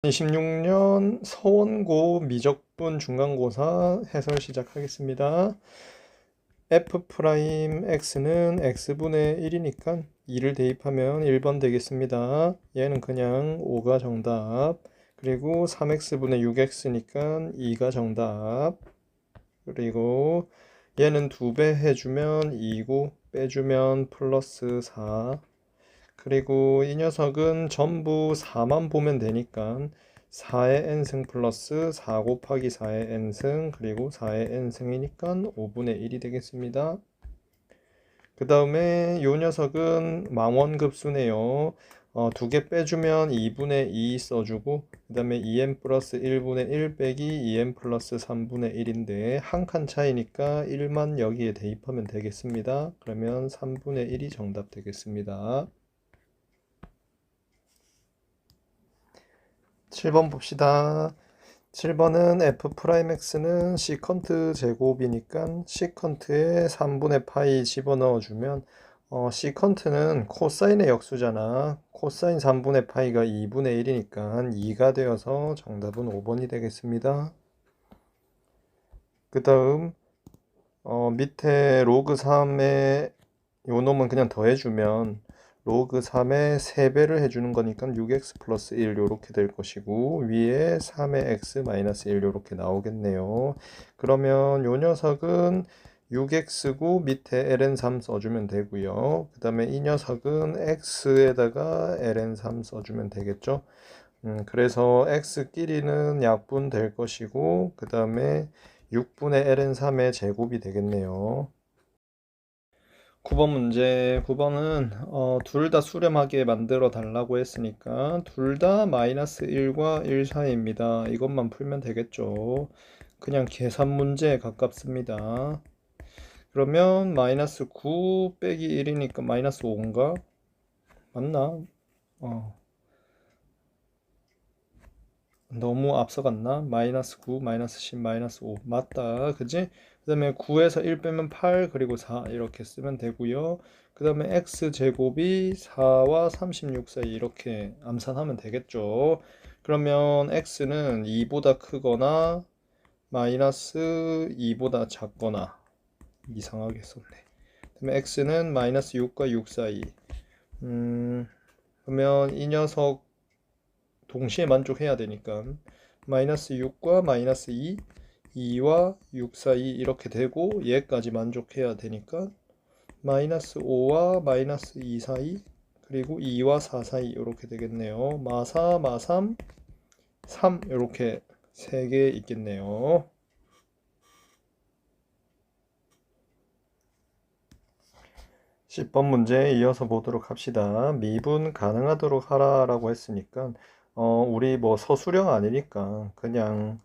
2026년 서원고 미적분 중간고사 해설 시작하겠습니다. f'x는 x분의 1이니까 2를 대입하면 1번 되겠습니다. 얘는 그냥 5가 정답. 그리고 3x분의 6x니까 2가 정답. 그리고 얘는 2배 해주면 2고 빼주면 플러스 4. 그리고 이 녀석은 전부 4만 보면 되니까 4의 n승 플러스 4 곱하기 4의 n승 그리고 4의 n승이니까 5분의 1이 되겠습니다. 그 다음에 이 녀석은 망원급수네요. 2개 빼주면 2분의 2 써주고 그 다음에 2n 플러스 1분의 1 빼기 2n 플러스 3분의 1인데 한 칸 차이니까 1만 여기에 대입하면 되겠습니다. 그러면 3분의 1이 정답 되겠습니다. 7번 봅시다. 7번은 f'x는 시컨트 제곱이니까 시컨트에 3분의 파이 집어넣어주면 시컨트는 코사인의 역수잖아. 코사인 3분의 파이가 2분의 1이니까 2가 되어서 정답은 5번이 되겠습니다. 그 다음 밑에 로그 3에 요 놈은 그냥 더해주면 로그 3의 3배를 해주는 거니까 6x 플러스 1 요렇게 될 것이고 위에 3의 x 마이너스 1 요렇게 나오겠네요. 그러면 요 녀석은 6x고 밑에 ln3 써주면 되고요. 그 다음에 이 녀석은 x에다가 ln3 써주면 되겠죠. 그래서 x끼리는 약분 될 것이고 그 다음에 6분의 ln3의 제곱이 되겠네요. 9번 문제. 9번은 둘 다 수렴하게 만들어 달라고 했으니까 둘 다 마이너스 1과 1 사이입니다. 이것만 풀면 되겠죠. 그냥 계산 문제에 가깝습니다. 그러면 마이너스 9 빼기 1이니까 마이너스 5인가? 맞나? 너무 앞서갔나? 마이너스 9, 마이너스 10, 마이너스 5 맞다 그지? 그 다음에 9에서 1 빼면 8 그리고 4 이렇게 쓰면 되고요. 그 다음에 x제곱이 4와 36 사이 이렇게 암산하면 되겠죠. 그러면 x는 2보다 크거나 마이너스 2보다 작거나 이상하게 썼네. 그 다음에 x는 마이너스 6과 6 사이 그러면 이 녀석 동시에 만족해야 되니까 마이너스 6과 마이너스 2, 2와 6 사이 이렇게 되고 얘까지 만족해야 되니까 마이너스 5와 마이너스 2 사이 그리고 2와 4 사이 이렇게 되겠네요. 마사, 마삼, 3 이렇게 3개 있겠네요. 10번 문제 이어서 보도록 합시다. 미분 가능하도록 하라라고 했으니까 우리 뭐 서술형 아니니까 그냥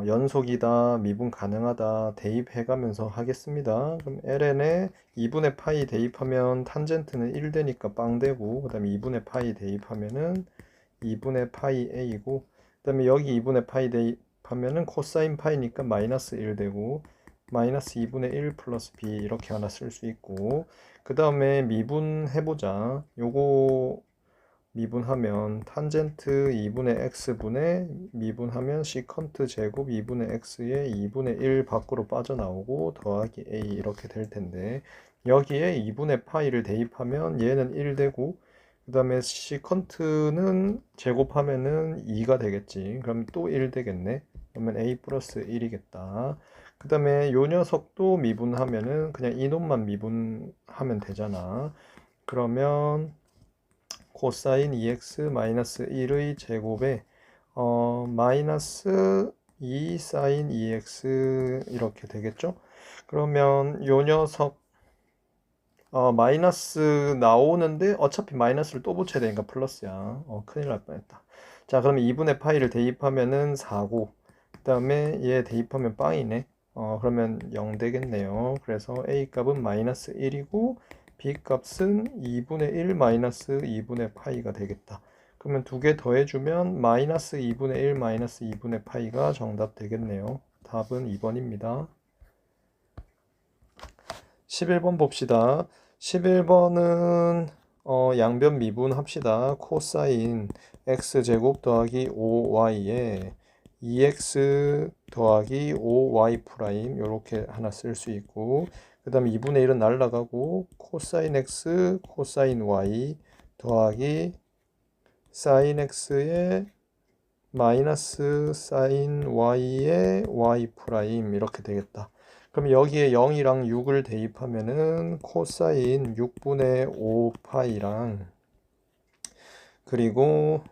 연속이다, 미분 가능하다 대입해가면서 하겠습니다. 그럼 ln에 2분의 파이 대입하면 탄젠트는 1 되니까 빵 되고 그 다음에 2분의 파이 대입하면은 2분의 파이 a고 그 다음에 여기 2분의 파이 대입하면은 코사인 파이니까 마이너스 1 되고 마이너스 2분의 1 플러스 b 이렇게 하나 쓸 수 있고 그 다음에 미분해보자. 요거 미분하면 탄젠트 2분의 x분의 미분하면 시컨트 제곱 2분의 x의 2분의 1 밖으로 빠져나오고 더하기 a 이렇게 될 텐데 여기에 2분의 파이를 대입하면 얘는 1 되고 그 다음에 시컨트는 제곱하면은 2가 되겠지. 그럼 또 1 되겠네. 그러면 a 플러스 1이겠다. 그 다음에 요 녀석도 미분하면은 그냥 이놈만 미분하면 되잖아. 그러면 코사인 2x 마이너스 1의 제곱에 마이너스 2 사인 2x 이렇게 되겠죠? 그러면 요 녀석 마이너스 나오는데 어차피 마이너스를 또 붙여야 되니까 플러스야. 큰일 날 뻔했다. 자, 그러면 2분의 파이를 대입하면은 4고 그 다음에 얘 대입하면 빵이네. 그러면 0 되겠네요. 그래서 a 값은 마이너스 1이고 b 값은 2분의 1 마이너스 2분의 파이가 되겠다. 그러면 두 개 더해주면 마이너스 2분의 1 마이너스 2분의 파이가 정답 되겠네요. 답은 2번입니다. 11번 봅시다. 11번은 양변 미분 합시다. 코사인 x제곱 더하기 5y에 2x 더하기 5y 프라임 요렇게 하나 쓸 수 있고, 그 다음에 2분의 1은 날라가고 코사인 x 코사인 y 더하기 사인 x의 마이너스 사인 y의 y 프라임 이렇게 되겠다. 그럼 여기에 0이랑 6을 대입하면은 코사인 6분의 5파이랑 그리고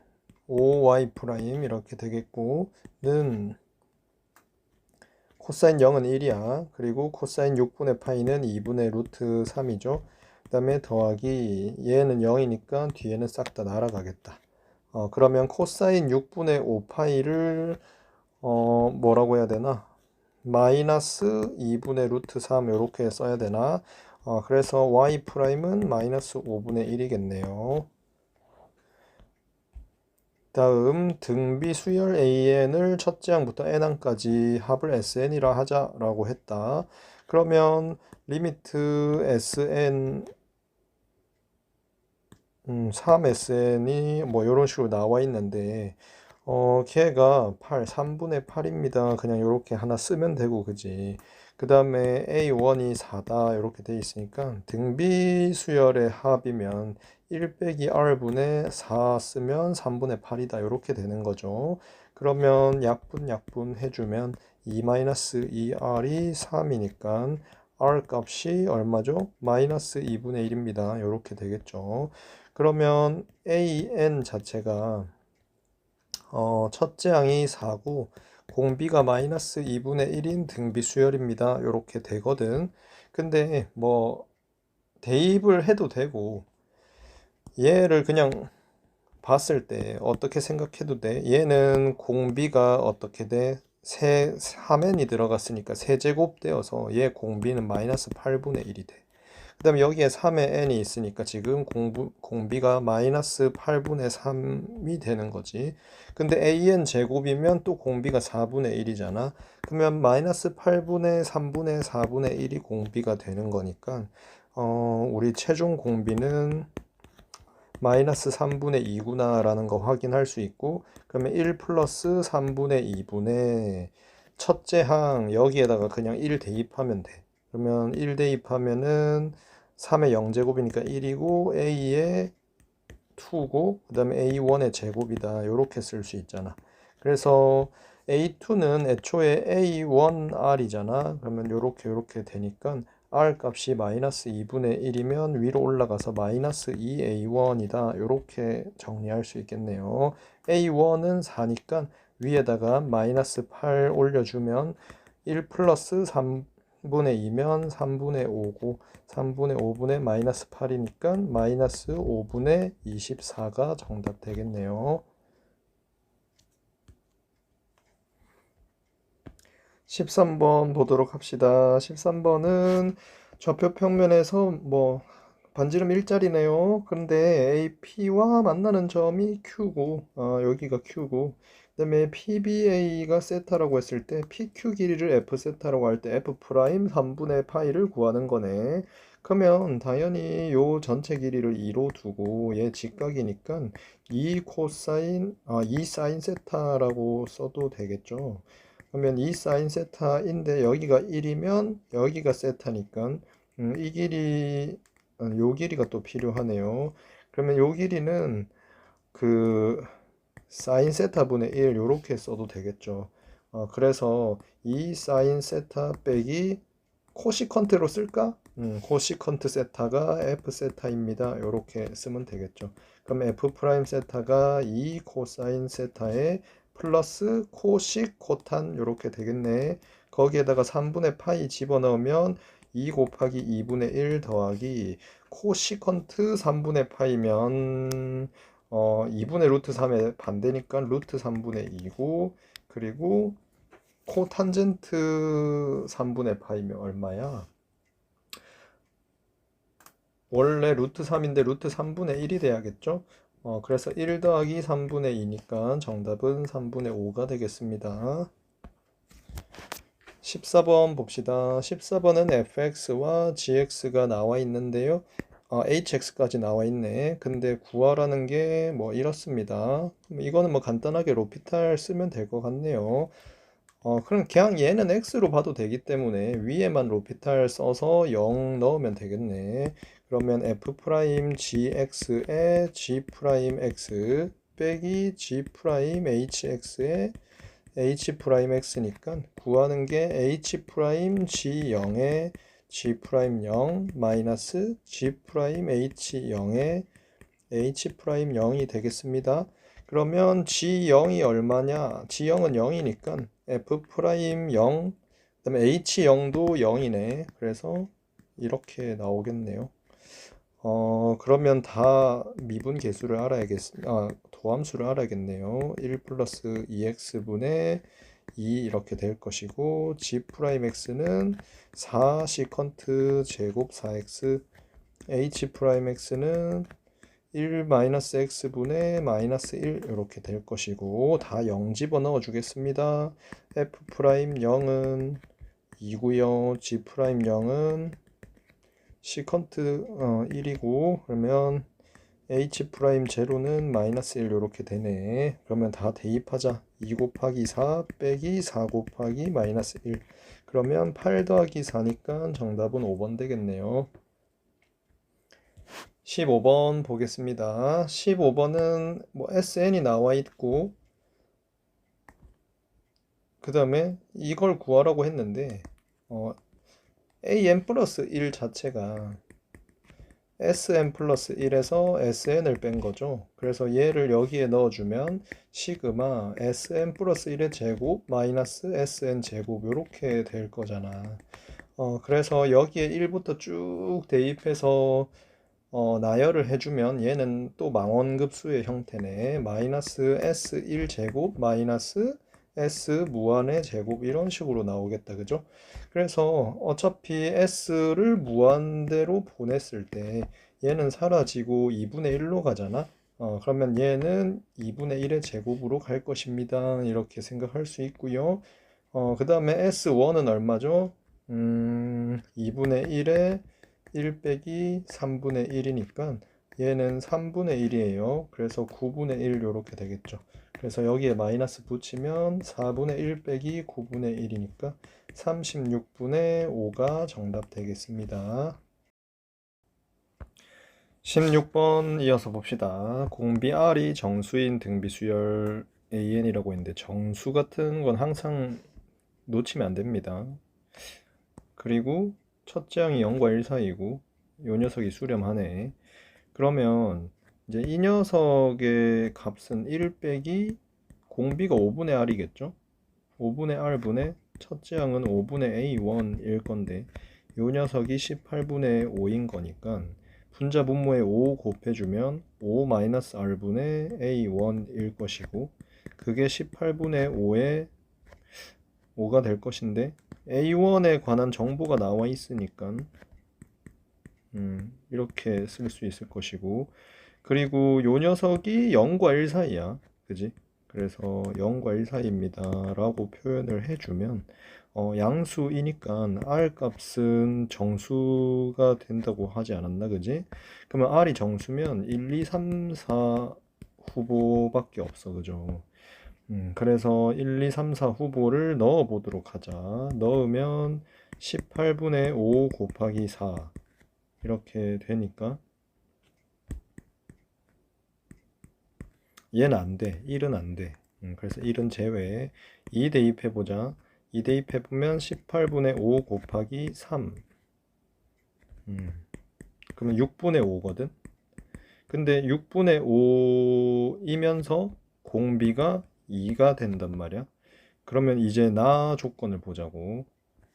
5y 프라임 이렇게 되겠고, 는 코사인 0은 1이야. 그리고 코사인 6분의 파이는 2분의 루트 3이죠. 그 다음에 더하기 얘는 0이니까 뒤에는 싹 다 날아가겠다. 그러면 코사인 6분의 5파이를 뭐라고 해야 되나? 마이너스 2분의 루트 3 이렇게 써야 되나? 그래서 y 프라임은 마이너스 5분의 1이겠네요. 다음 등비 수열 AN을 첫째 항부터 n항까지 합을 SN이라 하자라고 했다. 그러면 리미트 SN 3SN이 뭐 이런 식으로 나와 있는데 걔가 3분의 8입니다. 그냥 이렇게 하나 쓰면 되고, 그지? 그 다음에 A1이 4다 이렇게 돼 있으니까 등비 수열의 합이면 1 빼기 R분의 4 쓰면 3분의 8이다 이렇게 되는 거죠. 그러면 약분 해주면 2-2R이 3이니까 R 값이 얼마죠? 마이너스 2분의 1입니다. 이렇게 되겠죠. 그러면 AN 자체가 첫째 항이 4고 공비가 마이너스 2분의 1인 등비 수열입니다. 이렇게 되거든. 근데 뭐 대입을 해도 되고, 얘를 그냥 봤을 때 어떻게 생각해도 돼? 얘는 공비가 어떻게 돼? 3n이 들어갔으니까 세제곱 되어서 얘 공비는 마이너스 8분의 1이 돼. 그 다음에 여기에 3의 n이 있으니까 지금 공비가 마이너스 8분의 3이 되는 거지. 근데 an 제곱이면 또 공비가 4분의 1이잖아. 그러면 마이너스 8분의 3분의 4분의 1이 공비가 되는 거니까 우리 최종 공비는 마이너스 3분의 2구나 라는 거 확인할 수 있고, 그러면 1 플러스 3분의 2분의 첫째 항 여기에다가 그냥 1 대입하면 돼. 그러면 1 대입하면은 3의 0제곱이니까 1이고 A의 2고 그 다음에 A1의 제곱이다 이렇게 쓸 수 있잖아. 그래서 A2는 애초에 A1R이잖아. 그러면 이렇게 되니까 R 값이 마이너스 2분의 1이면 위로 올라가서 마이너스 2A1이다 이렇게 정리할 수 있겠네요. A1은 4니까 위에다가 마이너스 8 올려주면 1 플러스 3분의 2면 3분의 5고 3분의 5분의 마이너스 8이니까 마이너스 5분의 24가 정답 되겠네요. 13번 보도록 합시다. 13번은 좌표 평면에서 뭐 반지름 일자리네요. 그런데 AP와 만나는 점이 Q고 여기가 Q고, 그 다음에 PBA가 세타라고 했을 때 PQ 길이를 F 세타라고 할 때 F 프라임 3분의 파이를 구하는 거네. 그러면 당연히 요 전체 길이를 2로 두고 얘 직각이니까 2 코사인 2 사인 세타라고 써도 되겠죠. 그러면 2 사인 세타인데 여기가 1이면 여기가 세타니까 이 길이 요 길이가 또 필요하네요. 그러면 요 길이는 그 사인 세타분의 1 요렇게 써도 되겠죠. 그래서 2 사인 세타 빼기 코시컨트로 쓸까? 코시컨트 세타가 F 세타입니다. 요렇게 쓰면 되겠죠. 그럼 F 프라임 세타가 2 코사인 세타에 플러스 코식 코탄 요렇게 되겠네. 거기에다가 3분의 파이 집어넣으면 2 곱하기 2분의 1 더하기 코시컨트 3분의 파이면 2분의 루트 3의 반대니까 루트 3분의 2고, 그리고 코탄젠트 3분의 파이면 얼마야? 원래 루트 3인데 루트 3분의 1이 돼야겠죠? 그래서 1 더하기 3분의 2니까 정답은 3분의 5가 되겠습니다. 14번 봅시다. 14번은 fx와 gx가 나와 있는데요. hx까지 나와 있네. 근데 구하라는 게 뭐 이렇습니다. 이거는 뭐 간단하게 로피탈 쓰면 될 것 같네요. 그럼 그냥 얘는 x로 봐도 되기 때문에 위에만 로피탈 써서 0 넣으면 되겠네. 그러면 f 프라임 gx에 g 프라임 x 빼기 g 프라임 hx에 h 프라임 x니까 구하는 게 h 프라임 g 0에 g 프라임 0 마이너스 g 프라임 h 0에 h 프라임 0이 되겠습니다. 그러면 g0이 얼마냐? g0은 0이니까 f 프라임 0, 그다음에 h0도 0이네. 그래서 이렇게 나오겠네요. 그러면 다 미분 계수를 도함수를 알아야겠네요. 1 플러스 2x분의 2 이렇게 될 것이고 g 프라임 x는 4 시컨트 제곱 4x, h 프라임 x는 1 마이너스 x분의 마이너스 1 이렇게 될 것이고 다 0 집어넣어 주겠습니다. f 프라임 0은 2고요. g 프라임 0은 시컨트 1이고 그러면 h 프라임 제로는 마이너스 1 이렇게 되네. 그러면 다 대입하자. 2 곱하기 4 빼기 4 곱하기 마이너스 1. 그러면 8 더하기 4니까 정답은 5번 되겠네요. 15번 보겠습니다. 15번은 뭐 SN이 나와 있고 그 다음에 이걸 구하라고 했는데 AN 플러스 1 자체가 SN 플러스 1에서 SN을 뺀 거죠. 그래서 얘를 여기에 넣어주면 시그마 SN 플러스 1의 제곱 마이너스 SN 제곱 이렇게 될 거잖아. 그래서 여기에 1부터 쭉 대입해서 나열을 해주면 얘는 또 망원급수의 형태네. 마이너스 S1 제곱 마이너스 S 무한의 제곱 이런 식으로 나오겠다. 그죠? 그래서 어차피 S를 무한대로 보냈을 때 얘는 사라지고 2분의 1로 가잖아. 그러면 얘는 2분의 1의 제곱으로 갈 것입니다. 이렇게 생각할 수 있고요. 그 다음에 S1은 얼마죠? 2분의 1에 1 빼기 3분의 1이니까 얘는 3분의 1이에요. 그래서 9분의 1 이렇게 되겠죠. 그래서 여기에 마이너스 붙이면 4분의 1 빼기 9분의 1이니까 36분의 5가 정답 되겠습니다. 16번 이어서 봅시다. 공비 R이 정수인 등비 수열 AN이라고 있는데 정수 같은 건 항상 놓치면 안 됩니다. 그리고 첫째 항이 0과 1 사이고 요 녀석이 수렴하네. 그러면 이제 이 녀석의 값은 1 빼기 공비가 5분의 R이겠죠? 5분의 R분의 첫째 항은 5분의 A1일 건데 요 녀석이 18분의 5인 거니까 분자 분모에 5 곱해주면 5-R분의 A1일 것이고 그게 18분의 5의 5가 될 것인데 A1에 관한 정보가 나와 있으니까 이렇게 쓸 수 있을 것이고 그리고 요 녀석이 0과 1 사이야. 그지? 그래서 0과 1 사이입니다 라고 표현을 해주면 양수이니까 R 값은 정수가 된다고 하지 않았나? 그지? 그러면 R이 정수면 1, 2, 3, 4 후보밖에 없어. 그죠? 그래서 1, 2, 3, 4 후보를 넣어 보도록 하자. 넣으면 18분의 5 곱하기 4 이렇게 되니까 얘는 안 돼. 1은 안 돼. 그래서 1은 제외. 2 대입해보자. 2 대입해보면 18분의 5 곱하기 3. 그러면 6분의 5거든. 근데 6분의 5이면서 공비가 2가 된단 말이야. 그러면 이제 나 조건을 보자고.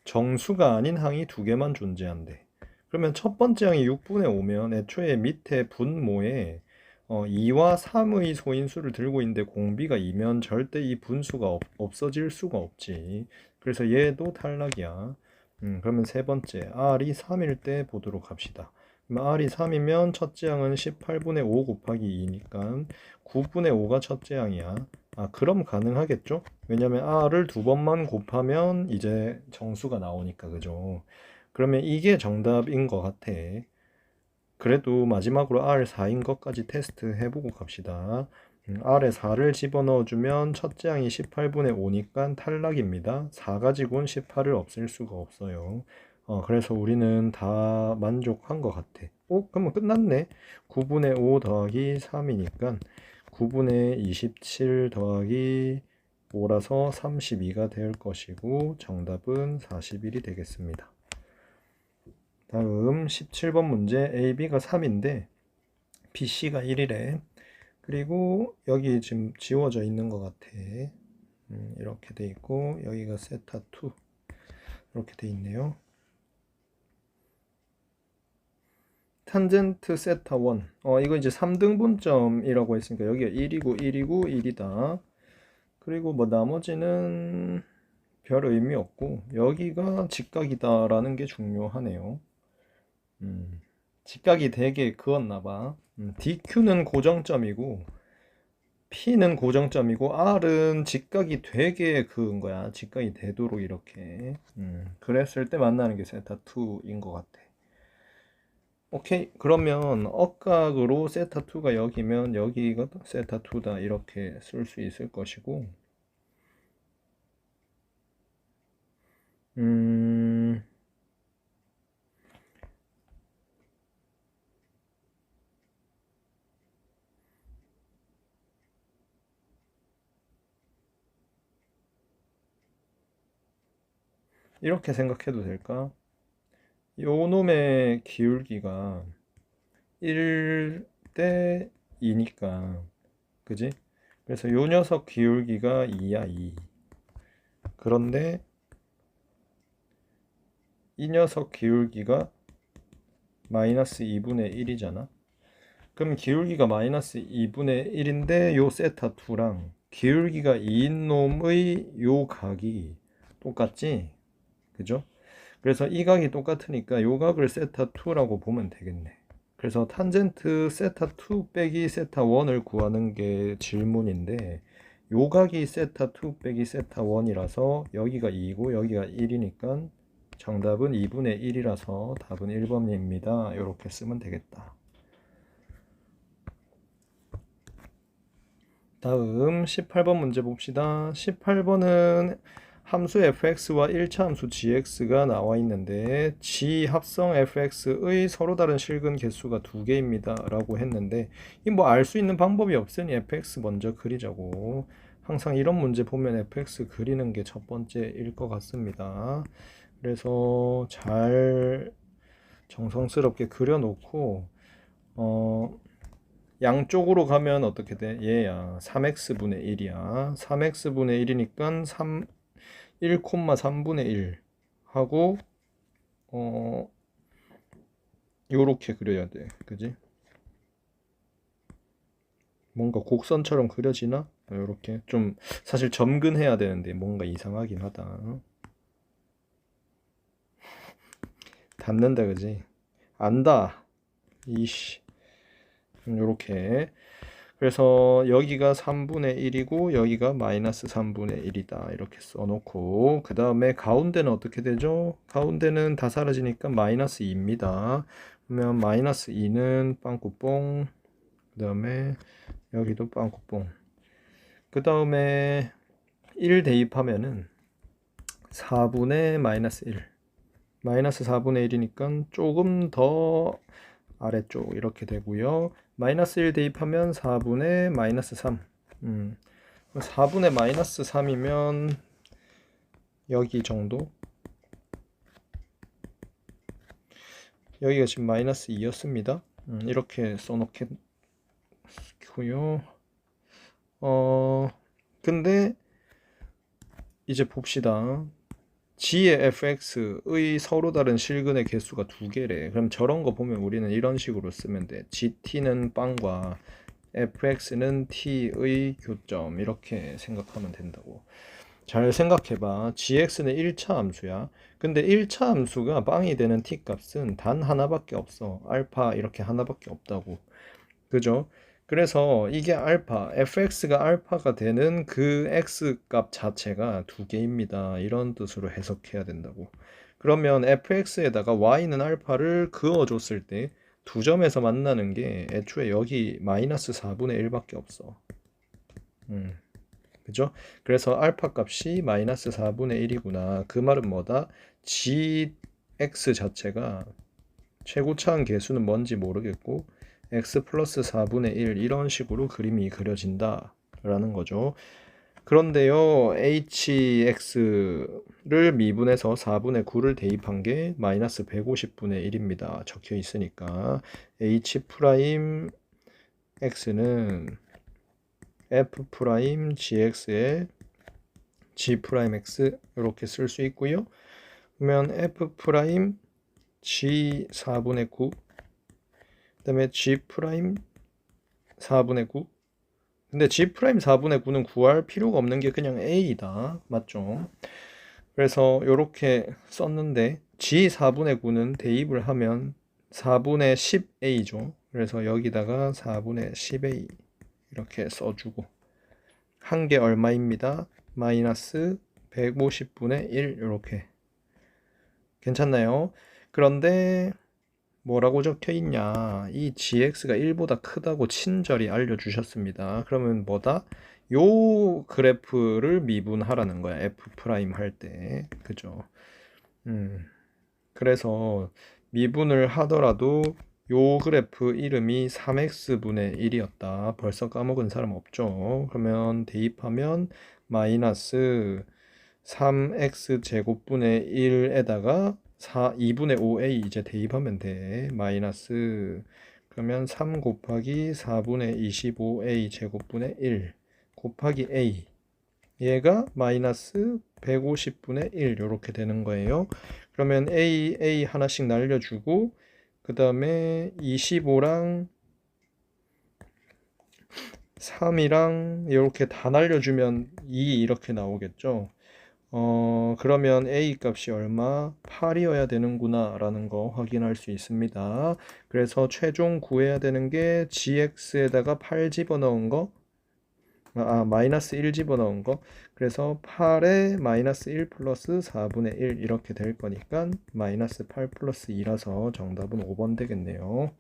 정수가 아닌 항이 두 개만 존재한대. 그러면 첫 번째 항이 6분의 5면 애초에 밑에 분모에 2와 3의 소인수를 들고 있는데 공비가 2면 절대 이 분수가 없어질 수가 없지. 그래서 얘도 탈락이야. 그러면 세 번째 R이 3일 때 보도록 합시다. 그럼 R이 3이면 첫째 항은 18분의 5 곱하기 2니까 9분의 5가 첫째 항이야. 그럼 가능하겠죠? 왜냐면 R을 두 번만 곱하면 이제 정수가 나오니까, 그죠? 그러면 이게 정답인 것 같아. 그래도 마지막으로 R4인 것까지 테스트 해보고 갑시다. R에 4를 집어넣어주면 첫째 항이 18분의 5니까 탈락입니다. 4 가지고는 18을 없앨 수가 없어요. 그래서 우리는 다 만족한 것 같아. 그러면 끝났네. 9분의 5 더하기 3이니까 9분의 27 더하기 5라서 32가 될 것이고 정답은 41이 되겠습니다. 다음 17번 문제. A, B가 3인데 B, C가 1이래. 그리고 여기 지금 지워져 있는 것 같아. 이렇게 돼 있고 여기가 세타 2 이렇게 돼 있네요. 탄젠트 세타 1. 이거 이제 3등분점이라고 했으니까 여기가 1이고 1이고 1이다. 그리고 뭐 나머지는 별 의미 없고 여기가 직각이다라는 게 중요하네요. 직각이 되게 그었나봐. DQ는 고정점이고 P는 고정점이고 R은 직각이 되게 그은 거야. 직각이 되도록 이렇게. 그랬을 때 만나는 게 세타 2인 것 같아. 오케이. 그러면 억각으로 세타 2가 여기면 여기가 세타 2다 이렇게 쓸 수 있을 것이고 이렇게 생각해도 될까? 요 놈의 기울기가 1대 2니까 그지? 그래서 요 녀석 기울기가 2야 2. 그런데 이 녀석 기울기가 마이너스 2분의 1이잖아. 그럼 기울기가 마이너스 2분의 1인데 요 세타 2랑 기울기가 2인 놈의 요 각이 똑같지? 그죠? 그래서 이 각이 똑같으니까 요 각을 세타 2라고 보면 되겠네. 그래서 탄젠트 세타 2 빼기 세타 1을 구하는 게 질문인데 요 각이 세타 2 빼기 세타 1이라서 여기가 2고 여기가 1이니까 정답은 2분의 1이라서 답은 1번입니다. 이렇게 쓰면 되겠다. 다음 18번 문제 봅시다. 18번은 함수 fx와 1차 함수 gx가 나와 있는데 g 합성 fx의 서로 다른 실근 개수가 2개입니다 라고 했는데 이 뭐 알 수 있는 방법이 없으니 fx 먼저 그리자고. 항상 이런 문제 보면 fx 그리는 게 첫 번째일 것 같습니다. 그래서 잘 정성스럽게 그려놓고 양쪽으로 가면 어떻게 돼? 얘야 3x분의 1이야. 3x분의 1이니까 1,3분의 1 하고 요렇게 그려야 돼. 그지? 뭔가 곡선처럼 그려지나? 요렇게 좀 사실 점근해야 되는데 뭔가 이상하긴 하다. 닿는다 그지? 안다. 이씨. 요렇게. 그래서 여기가 3분의 1이고 여기가 마이너스 3분의 1이다 이렇게 써놓고 그 다음에 가운데는 어떻게 되죠? 가운데는 다 사라지니까 마이너스 2입니다. 그러면 마이너스 2는 빵꾸뽕, 그 다음에 여기도 빵꾸뽕, 그 다음에 1 대입하면은 4분의 마이너스 1, 마이너스 4분의 1이니까 조금 더 아래쪽 이렇게 되고요. 마이너스 1 대입하면 4분의 마이너스 3. 4분의 마이너스 3이면 여기 정도. 여기가 지금 마이너스 2였습니다. 이렇게 써놓겠고요. 근데 이제 봅시다. g의 fx의 서로 다른 실근의 개수가 2개래. 그럼 저런 거 보면 우리는 이런 식으로 쓰면 돼. gt는 빵과 fx는 t의 교점 이렇게 생각하면 된다고. 잘 생각해봐. gx는 1차 함수야. 근데 1차 함수가 빵이 되는 t 값은 단 하나밖에 없어. 알파 이렇게 하나밖에 없다고. 그죠? 그래서 이게 알파, fx가 알파가 되는 그 x 값 자체가 2개입니다. 이런 뜻으로 해석해야 된다고. 그러면 fx에다가 y는 알파를 그어줬을 때 두 점에서 만나는 게 애초에 여기 마이너스 4분의 1밖에 없어. 그죠? 그래서 알파 값이 마이너스 4분의 1이구나. 그 말은 뭐다? gx 자체가 최고차항 계수는 뭔지 모르겠고 x 플러스 4분의 1 이런 식으로 그림이 그려진다 라는 거죠. 그런데요, hx를 미분해서 4분의 9를 대입한 게 마이너스 150분의 1입니다. 적혀 있으니까 h 프라임 x는 f 프라임 gx에 g 프라임 x 이렇게 쓸 수 있고요. 그러면 f 프라임 g 4분의 9 그다음에 g 프라임 4분의 9 근데 g 프라임 4분의 9는 구할 필요가 없는 게 그냥 a이다. 맞죠? 그래서 이렇게 썼는데 g 4분의 9는 대입을 하면 4분의 10a죠. 그래서 여기다가 4분의 10a 이렇게 써주고 한 게 얼마입니다. 마이너스 150분의 1 이렇게 괜찮나요? 그런데 뭐라고 적혀 있냐? 이 gx가 1보다 크다고 친절히 알려주셨습니다. 그러면 뭐다? 요 그래프를 미분하라는 거야. f 프라임 할 때. 그죠? 그래서 미분을 하더라도 요 그래프 이름이 3x분의 1이었다. 벌써 까먹은 사람 없죠? 그러면 대입하면 마이너스 3x 제곱분의 1에다가 2분의 5a 이제 대입하면 돼. 마이너스 그러면 3 곱하기 4분의 25a 제곱분의 1 곱하기 a 얘가 마이너스 150분의 1 이렇게 되는 거예요. 그러면 a 하나씩 날려주고 그 다음에 25랑 3이랑 이렇게 다 날려주면 2 이렇게 나오겠죠. 그러면 a 값이 얼마? 8이어야 되는구나 라는 거 확인할 수 있습니다. 그래서 최종 구해야 되는 게 gx에다가 8 집어넣은 거 마이너스 1 집어넣은 거. 그래서 8에 마이너스 1 플러스 4분의 1 이렇게 될 거니까 마이너스 8 플러스 2라서 정답은 5번 되겠네요.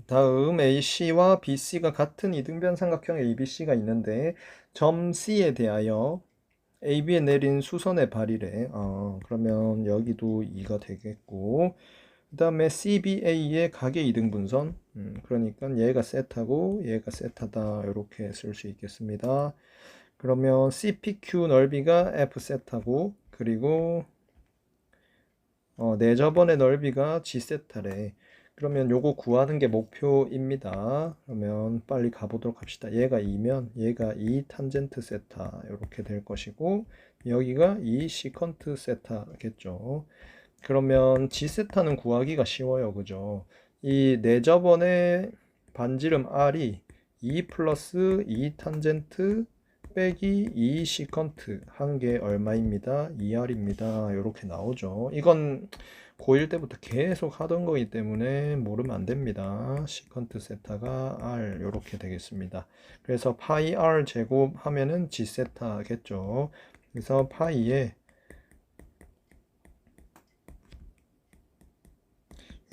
다음 AC와 BC가 같은 이등변 삼각형 ABC가 있는데 점 C에 대하여 AB에 내린 수선의 발이래. 그러면 여기도 2가 되겠고 그 다음에 CBA의 각의 이등분선 그러니까 얘가 세타고 얘가 세타다 이렇게 쓸 수 있겠습니다. 그러면 CPQ 넓이가 F 세타고 그리고 내저번의 넓이가 G 세타래. 그러면 요거 구하는 게 목표입니다. 그러면 빨리 가보도록 합시다. 얘가 2면 얘가 2 탄젠트 세타 이렇게 될 것이고 여기가 2 시컨트 세타겠죠. 그러면 G 세타는 구하기가 쉬워요. 그죠? 이 내저번의 반지름 R이 2 플러스 2 탄젠트 빼기 2 시컨트 한 게 얼마입니다. 2R입니다. 이렇게 나오죠. 이건 고1 때부터 계속 하던 거기 때문에 모르면 안 됩니다. 시컨트 세타가 R 이렇게 되겠습니다. 그래서 파이 R 제곱 하면은 G 세타겠죠. 그래서 파이에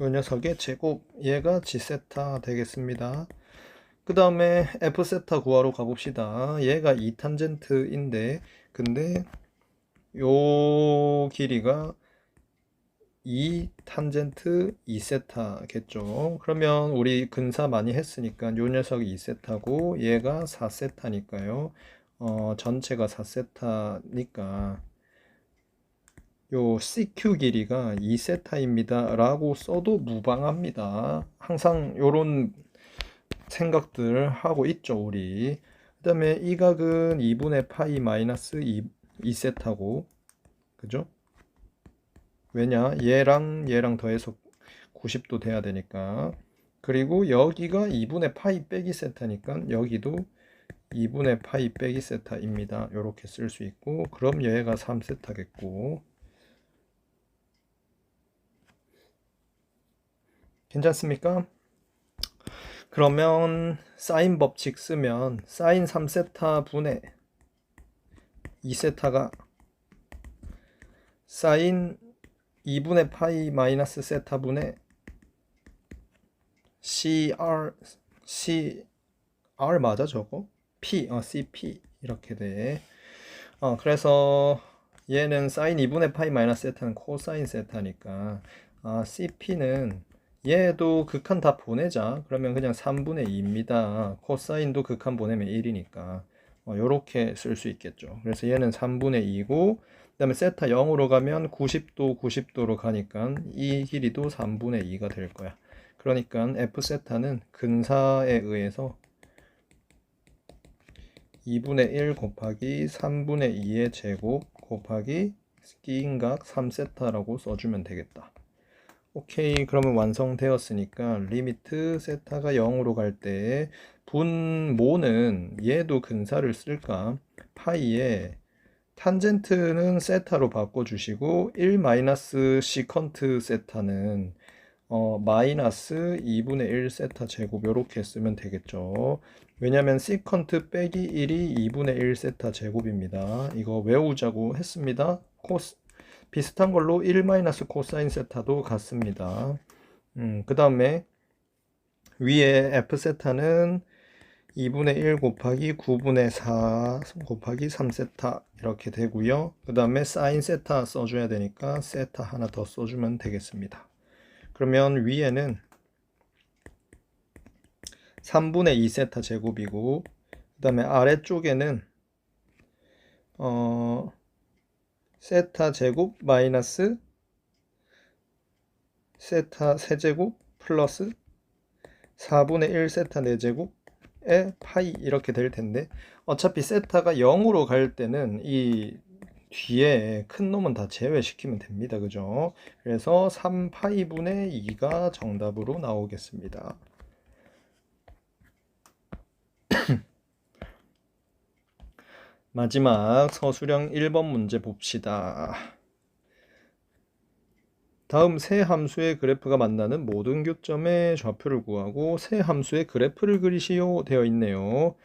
이 녀석의 제곱 얘가 G 세타 되겠습니다. 그 다음에 F 세타 구하러 가봅시다. 얘가 2 탄젠트인데 근데 요 길이가 2 탄젠트 2세타겠죠. 그러면 우리 근사 많이 했으니까 요 녀석이 2세타고 얘가 4세타니까요. 전체가 4세타니까 요 CQ 길이가 2세타입니다 라고 써도 무방합니다. 항상 요런 생각들 하고 있죠 우리. 그 다음에 이 각은 2분의 파이 마이너스 2세타고 그죠? 왜냐? 얘랑 더해서 90도 돼야 되니까. 그리고 여기가 2분의 파이 빼기 세타니까 여기도 2분의 파이 빼기 세타입니다. 이렇게 쓸 수 있고 그럼 얘가 3세타겠고 괜찮습니까? 그러면 사인 법칙 쓰면 사인 3세타 분의 2세타가 사인 2분의 파이 마이너스 세타 분의 CR CR 맞아 저거? CP 이렇게 돼. 그래서 얘는 사인 2분의 파이 마이너스 세타는 코사인 세타니까 CP는 얘도 극한 다 보내자. 그러면 그냥 3분의 2입니다. 코사인도 극한 보내면 1이니까 요렇게 쓸 수 있겠죠. 그래서 얘는 3분의 2고 그 다음에 세타 0으로 가면 90도 90도로 가니까 이 길이도 3분의 2가 될 거야. 그러니까 F 세타는 근사에 의해서 2분의 1 곱하기 3분의 2의 제곱 곱하기 끼인각 3세타라고 써주면 되겠다. 오케이, 그러면 완성되었으니까 리미트 세타가 0으로 갈 때 분모는 얘도 근사를 쓸까? 파이에 탄젠트는 세타로 바꿔주시고 1 마이너스 시컨트 세타는 마이너스 2분의 1 세타 제곱 이렇게 쓰면 되겠죠. 왜냐면 시컨트 빼기 1이 2분의 1 세타 제곱입니다. 이거 외우자고 했습니다. 비슷한 걸로 1 마이너스 코사인 세타도 같습니다. 그 다음에 위에 F 세타는 2분의 1 곱하기 9분의 4 곱하기 3세타 이렇게 되고요. 그 다음에 사인 세타 써줘야 되니까 세타 하나 더 써주면 되겠습니다. 그러면 위에는 3분의 2세타 제곱이고 그 다음에 아래쪽에는 세타 제곱 마이너스 세타 세제곱 플러스 4분의 1 세타 4제곱에 파이 이렇게 될 텐데 어차피 세타가 0으로 갈 때는 이 뒤에 큰 놈은 다 제외시키면 됩니다. 그죠? 그래서 3파이분의 2가 정답으로 나오겠습니다. 마지막 서술형 1번 문제 봅시다. 다음 세 함수의 그래프가 만나는 모든 교점의 좌표를 구하고 세 함수의 그래프를 그리시오 되어 있네요.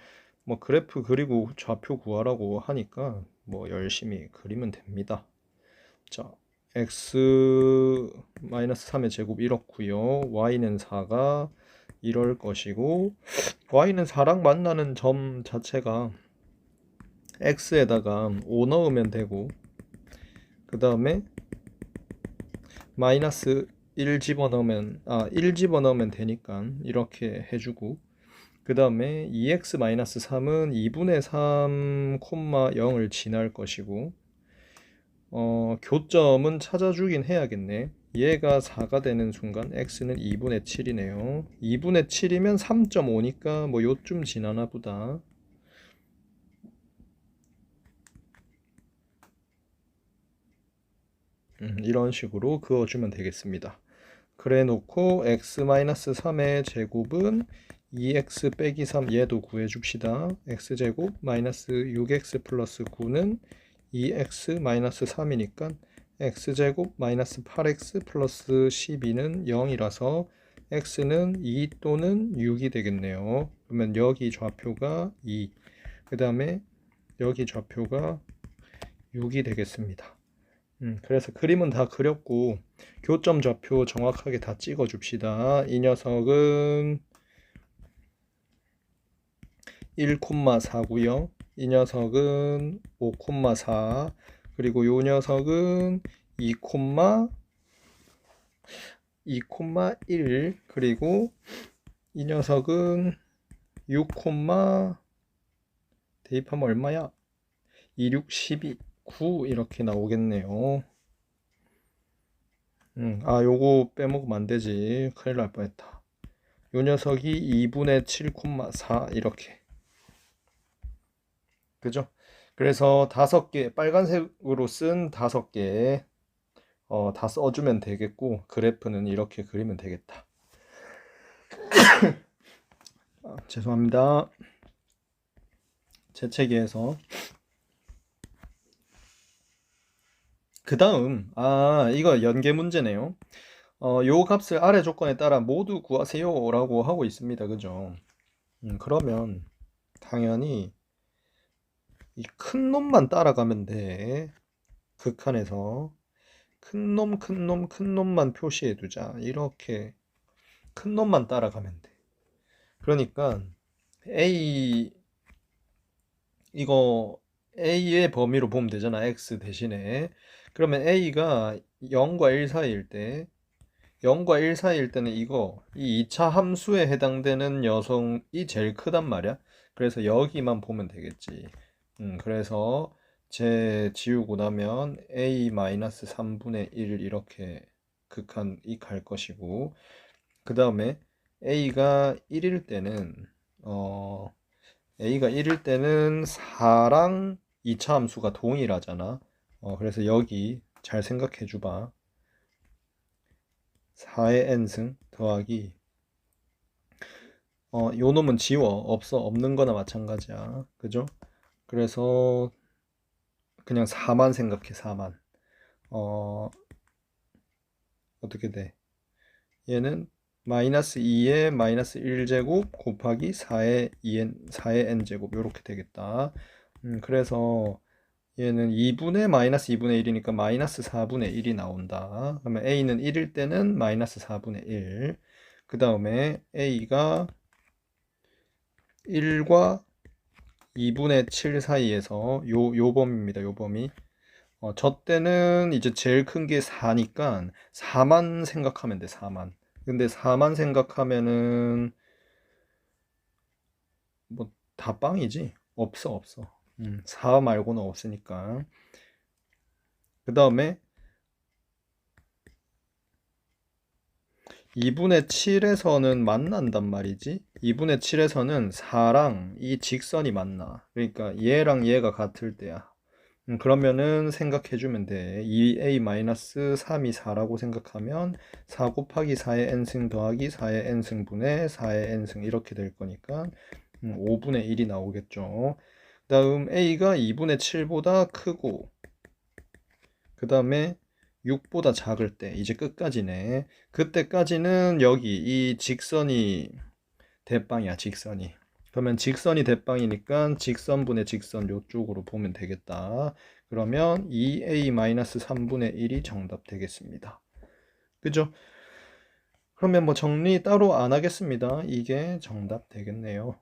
뭐 그래프 그리고 좌표 구하라고 하니까 뭐 열심히 그리면 됩니다. 자, x-3의 제곱 이렇고요. y는 4가 이럴 것이고 y는 4랑 만나는 점 자체가 x에다가 5 넣으면 되고 그 다음에 마이너스 1 집어넣으면 1 집어넣으면 되니까 이렇게 해주고 그 다음에 2x-3은 2분의 3, 0을 지날 것이고 교점은 찾아주긴 해야겠네. 얘가 4가 되는 순간 x는 2분의 7이네요. 2분의 7이면 3.5니까 뭐 요쯤 지나나 보다. 이런 식으로 그어주면 되겠습니다. 그래 놓고 x-3의 제곱은 2x 빼기 3 얘도 구해줍시다. x제곱 마이너스 6x 플러스 9는 2x 마이너스 3이니까 x제곱 마이너스 8x 플러스 12는 0이라서 x는 2 또는 6이 되겠네요. 그러면 여기 좌표가 2, 그 다음에 여기 좌표가 6이 되겠습니다. 그래서 그림은 다 그렸고 교점 좌표 정확하게 다 찍어 줍시다. 이 녀석은 1,4고요. 이 녀석은 5,4 그리고 이 녀석은 2,1 그리고 이 녀석은 6, 대입하면 얼마야? 2, 6, 12 9 이렇게 나오겠네요. 요거 빼먹으면 안 되지. 큰일 날 뻔했다. 요 녀석이 2분의 7,4 이렇게. 그죠? 그래서 5개, 빨간색으로 쓴 5개 다 써주면 되겠고 그래프는 이렇게 그리면 되겠다. 죄송합니다. 재채기해서. 그 다음 이거 연계 문제네요. 요 값을 아래 조건에 따라 모두 구하세요 라고 하고 있습니다. 그죠? 그러면 당연히 이 큰 놈만 따라가면 돼. 극한에서 큰 놈만 표시해 두자. 이렇게 큰 놈만 따라가면 돼. 그러니까 A 이거 A의 범위로 보면 되잖아. X 대신에. 그러면 A가 0과 1 사이일 때 0과 1 사이일 때는 이거 이 2차 함수에 해당되는 녀석이 제일 크단 말이야. 그래서 여기만 보면 되겠지. 그래서 제 지우고 나면 A-3분의 1 이렇게 극한이 갈 것이고, 그 다음에 A가 1일 때는 A가 1일 때는 4랑 2차 함수가 동일하잖아. 그래서 여기 잘 생각해 줘봐. 4의 n승 더하기 요 놈은 지워. 없어. 없는 거나 마찬가지야. 그죠? 그래서 그냥 4만 생각해. 4만. 어떻게 돼? 얘는 마이너스 2의 마이너스 1제곱 곱하기 4의 4의 n제곱 이렇게 되겠다. 그래서 얘는 2분의 마이너스 2분의 1이니까 마이너스 4분의 1이 나온다. 그러면 A는 1일 때는 마이너스 4분의 1. 그 다음에 A가 1과 2분의 7 사이에서 요 범위입니다. 요 범위. 저 때는 이제 제일 큰 게 4니까 4만 생각하면 돼. 4만. 근데 4만 생각하면은 뭐 다 빵이지. 없어. 4 말고는 없으니까. 그 다음에 2분의 7에서는 만난단 말이지. 2분의 7에서는 4랑 이 직선이 만나. 그러니까 얘랑 얘가 같을 때야. 그러면은 생각해주면 돼. 2a-3이 4라고 생각하면 4 곱하기 4의 n승 더하기 4의 n승분의 4의 n승 이렇게 될 거니까 5분의 1이 나오겠죠. 그 다음 a가 2분의 7보다 크고, 그 다음에 6보다 작을 때 이제 끝까지네. 그때까지는 여기 이 직선이 대빵이야. 직선이. 그러면 직선이 대빵이니까 직선분의 직선 요쪽으로 보면 되겠다. 그러면 2a-3분의 1이 정답 되겠습니다. 그죠? 그러면 뭐 정리 따로 안 하겠습니다. 이게 정답 되겠네요.